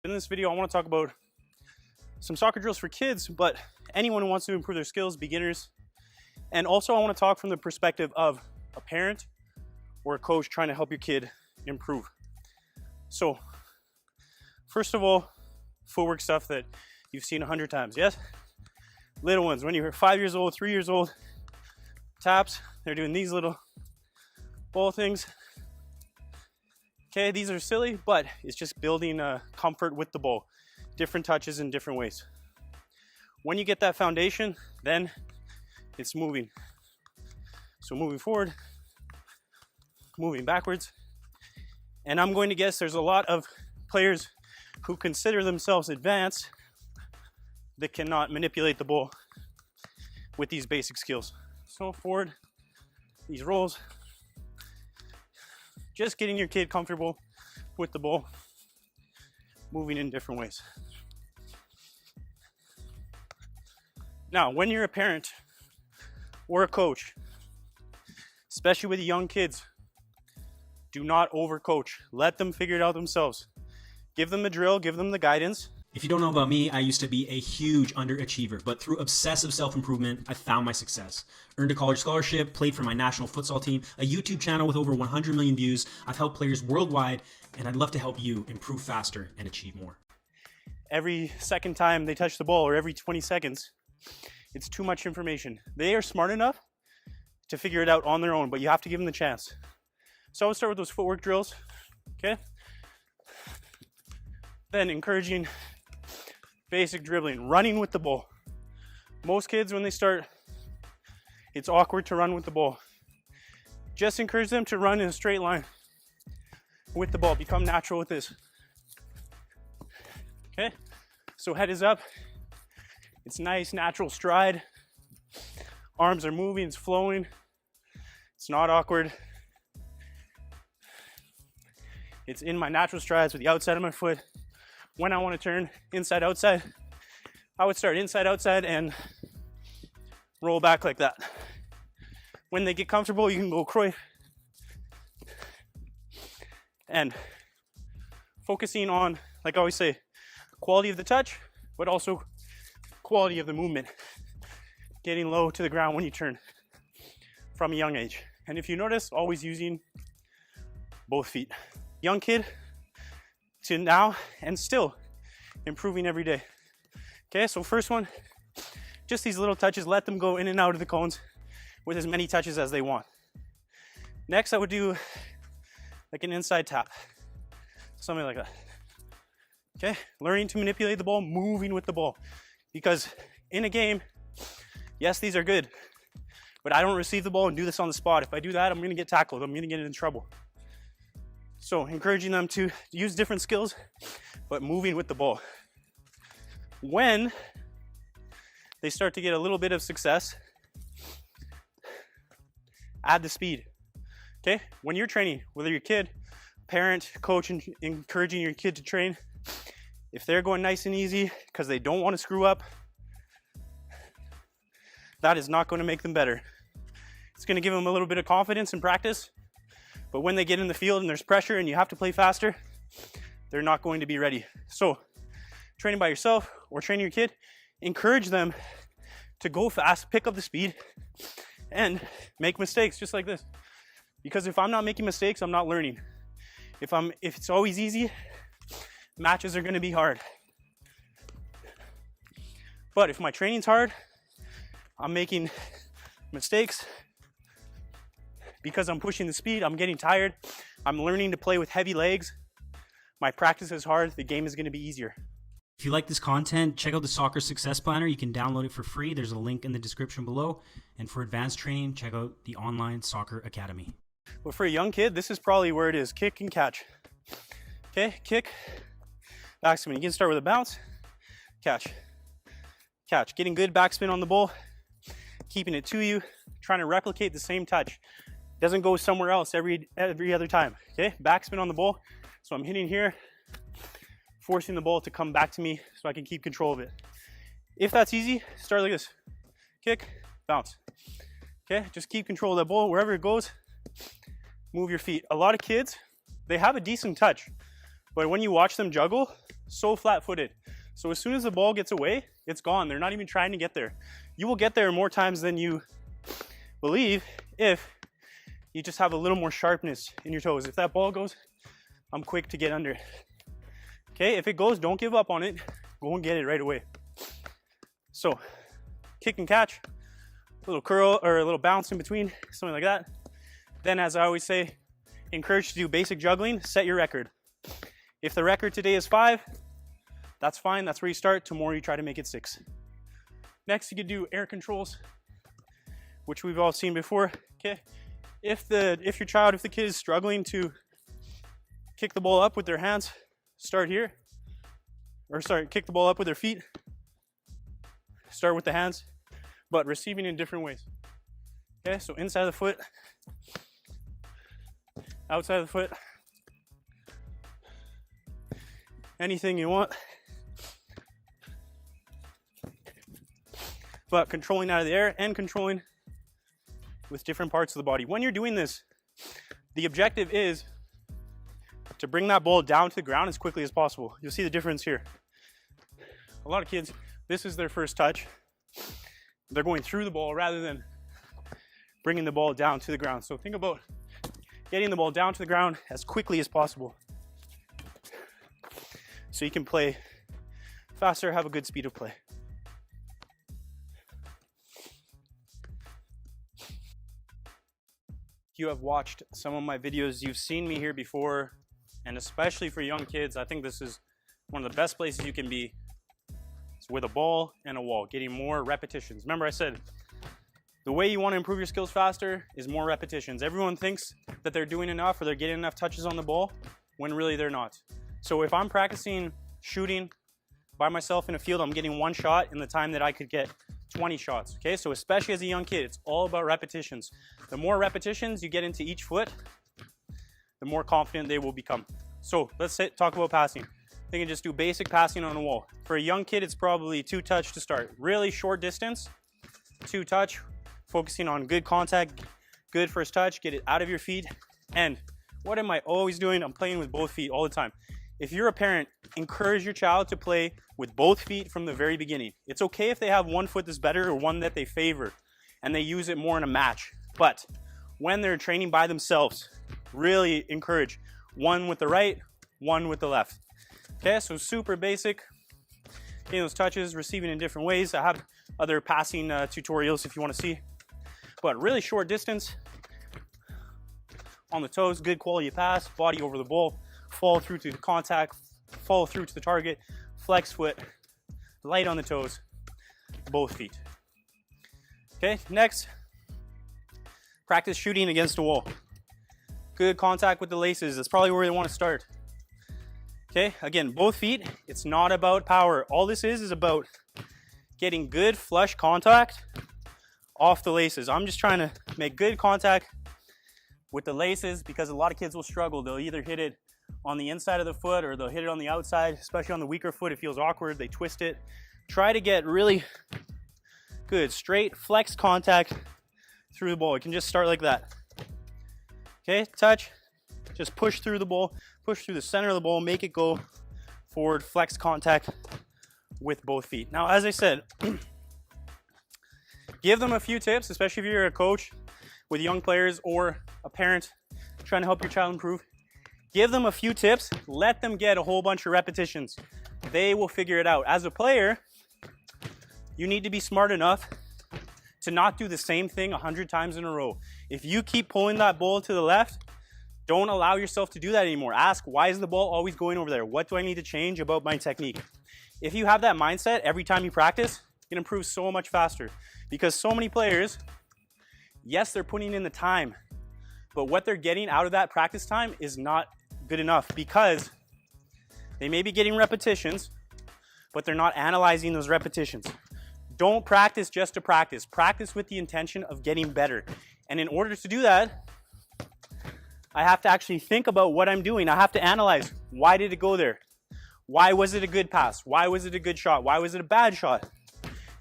In this video, I want to talk about some soccer drills for kids, but anyone who wants to improve their skills, beginners. And also I want to talk from the perspective of a parent or a coach trying to help your kid improve. So first of all, footwork stuff that you've seen 100 times, yes? Little ones, when you're 5 years old, 3 years old, taps, they're doing these little ball things. Okay, these are silly, but it's just building comfort with the ball. Different touches in different ways. When you get that foundation, then it's moving. So moving forward, moving backwards. And I'm going to guess there's a lot of players who consider themselves advanced that cannot manipulate the ball with these basic skills. So forward, these rolls, just getting your kid comfortable with the ball, moving in different ways. Now, when you're a parent or a coach, especially with young kids, do not overcoach. Let them figure it out themselves. Give them the drill, give them the guidance. If you don't know about me, I used to be a huge underachiever, but through obsessive self-improvement, I found my success. Earned a college scholarship, played for my national futsal team, a YouTube channel with over 100 million views. I've helped players worldwide, and I'd love to help you improve faster and achieve more. Every second time they touch the ball or every 20 seconds, it's too much information. They are smart enough to figure it out on their own, but you have to give them the chance. So I would start with those footwork drills, okay? Then encouraging basic dribbling, running with the ball. Most kids, when they start, it's awkward to run with the ball. Just encourage them to run in a straight line with the ball. Become natural with this. Okay? So head is up. It's nice, natural stride. Arms are moving, it's flowing. It's not awkward. It's in my natural strides with the outside of my foot. When I want to turn inside outside, I would start inside outside and roll back like that. When they get comfortable, you can go Croy. And focusing on, like I always say, quality of the touch, but also quality of the movement. Getting low to the ground when you turn from a young age. And if you notice, always using both feet. Young kid to now and still improving every day. Okay, so first one, just these little touches, let them go in and out of the cones with as many touches as they want. Next, I would do like an inside tap, something like that. Okay, learning to manipulate the ball, moving with the ball. Because in a game, yes, these are good, but I don't receive the ball and do this on the spot. If I do that, I'm gonna get tackled, I'm gonna get in trouble. So encouraging them to use different skills, but moving with the ball. When they start to get a little bit of success, add the speed, okay? When you're training, whether you're a kid, parent, coach, and encouraging your kid to train, if they're going nice and easy because they don't want to screw up, that is not going to make them better. It's going to give them a little bit of confidence and practice. But when they get in the field and there's pressure and you have to play faster, they're not going to be ready. So training by yourself or training your kid, encourage them to go fast, pick up the speed, and make mistakes just like this. Because if I'm not making mistakes, I'm not learning. If it's always easy, matches are going to be hard. But if my training's hard, I'm making mistakes, because I'm pushing the speed, I'm getting tired, I'm learning to play with heavy legs, my practice is hard, the game is going to be easier. If you like this content, check out the Soccer Success Planner. You can download it for free. There's a link in the description below. And for advanced training, check out the Online Soccer Academy. But for a young kid, this is probably where it is. Kick and catch. Okay, kick, backspin. You can start with a bounce, catch, catch. Getting good backspin on the ball, keeping it to you, trying to replicate the same touch. Doesn't go somewhere else every other time. Okay, backspin on the ball. So I'm hitting here, forcing the ball to come back to me so I can keep control of it. If that's easy, start like this. Kick, bounce. Okay, just keep control of that ball wherever it goes. Move your feet. A lot of kids, they have a decent touch, but when you watch them juggle, so flat-footed. So as soon as the ball gets away, it's gone. They're not even trying to get there. You will get there more times than you believe if you just have a little more sharpness in your toes. If that ball goes, I'm quick to get under it. Okay, if it goes, don't give up on it. Go and get it right away. So, kick and catch, a little curl or a little bounce in between, something like that. Then, as I always say, encourage to do basic juggling, set your record. If the record today is 5, that's fine, that's where you start. Tomorrow you try to make it 6. Next, you could do air controls, which we've all seen before. Okay, if the kid is struggling to kick the ball up with their hands, start here. Kick the ball up with their feet. Start with the hands, but receiving in different ways. Okay, so inside of the foot, outside of the foot, anything you want. But controlling out of the air and controlling with different parts of the body. When you're doing this, the objective is to bring that ball down to the ground as quickly as possible. You'll see the difference here. A lot of kids, this is their first touch. They're going through the ball rather than bringing the ball down to the ground. So think about getting the ball down to the ground as quickly as possible so you can play faster, have a good speed of play. If you have watched some of my videos, you've seen me here before, and especially for young kids, I think this is one of the best places you can be. It's with a ball and a wall, getting more repetitions. Remember I said, the way you want to improve your skills faster is more repetitions. Everyone thinks that they're doing enough or they're getting enough touches on the ball when really they're not. So if I'm practicing shooting by myself in a field, I'm getting 1 shot in the time that I could get 20 shots, okay? So especially as a young kid, it's all about repetitions. The more repetitions you get into each foot, the more confident they will become. So let's talk about passing. They can just do basic passing on the wall. For a young kid, it's probably 2 touch to start. Really short distance, 2 touch, focusing on good contact, good first touch, get it out of your feet. And what am I always doing? I'm playing with both feet all the time. If you're a parent, encourage your child to play with both feet from the very beginning. It's okay if they have one foot that's better or one that they favor and they use it more in a match. But when they're training by themselves, really encourage one with the right, one with the left. Okay, so super basic. Getting those touches, receiving in different ways. I have other passing tutorials if you want to see. But really short distance on the toes, good quality pass, body over the ball, fall through to the contact, fall through to the target, flex foot, light on the toes, both feet. Okay, next, practice shooting against a wall. Good contact with the laces, that's probably where they want to start. Okay, again, both feet, it's not about power. All this is about getting good flush contact off the laces. I'm just trying to make good contact with the laces because a lot of kids will struggle. They'll either hit it on the inside of the foot or they'll hit it on the outside, especially on the weaker foot. It feels awkward, they twist it. Try to get really good, straight flex contact through the ball. You can just start like that. Okay, touch, just push through the ball, push through the center of the ball, make it go forward, flex contact with both feet. Now, as I said, give them a few tips, especially if you're a coach with young players or a parent trying to help your child improve. Give them a few tips, let them get a whole bunch of repetitions. They will figure it out. As a player, you need to be smart enough to not do the same thing 100 times in a row. If you keep pulling that ball to the left, don't allow yourself to do that anymore. Ask, why is the ball always going over there? What do I need to change about my technique? If you have that mindset every time you practice, you can improve so much faster. Because so many players, yes, they're putting in the time, but what they're getting out of that practice time is not good enough because they may be getting repetitions, but they're not analyzing those repetitions. Don't practice just to practice. Practice with the intention of getting better. And in order to do that, I have to actually think about what I'm doing. I have to analyze, why did it go there? Why was it a good pass? Why was it a good shot? Why was it a bad shot?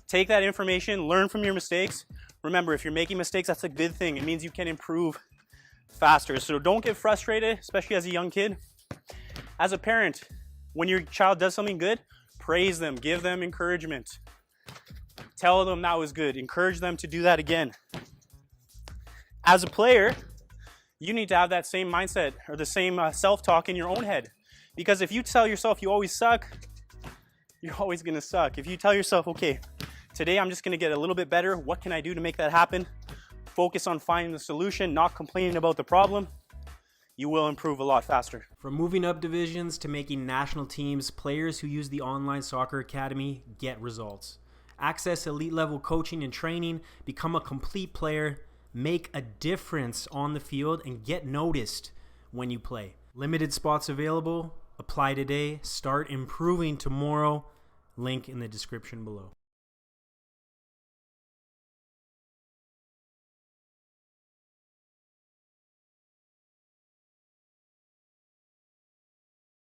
Take that information, learn from your mistakes. Remember, if you're making mistakes, that's a good thing. It means you can improve faster. So don't get frustrated, especially as a young kid. As a parent, When your child does something good, praise them, give them encouragement. Tell them that was good. Encourage them to do that again. As a player, you need to have that same mindset or the same self-talk in your own head. Because if you tell yourself you always suck, you're always going to suck. If you tell yourself, okay, today I'm just going to get a little bit better. What can I do to make that happen? Focus on finding the solution, not complaining about the problem. You will improve a lot faster. From moving up divisions to making national teams, players who use the Online Soccer Academy get results. Access elite level coaching and training, become a complete player, make a difference on the field, and get noticed when you play. Limited spots available. Apply today. Start improving tomorrow. Link in the description below.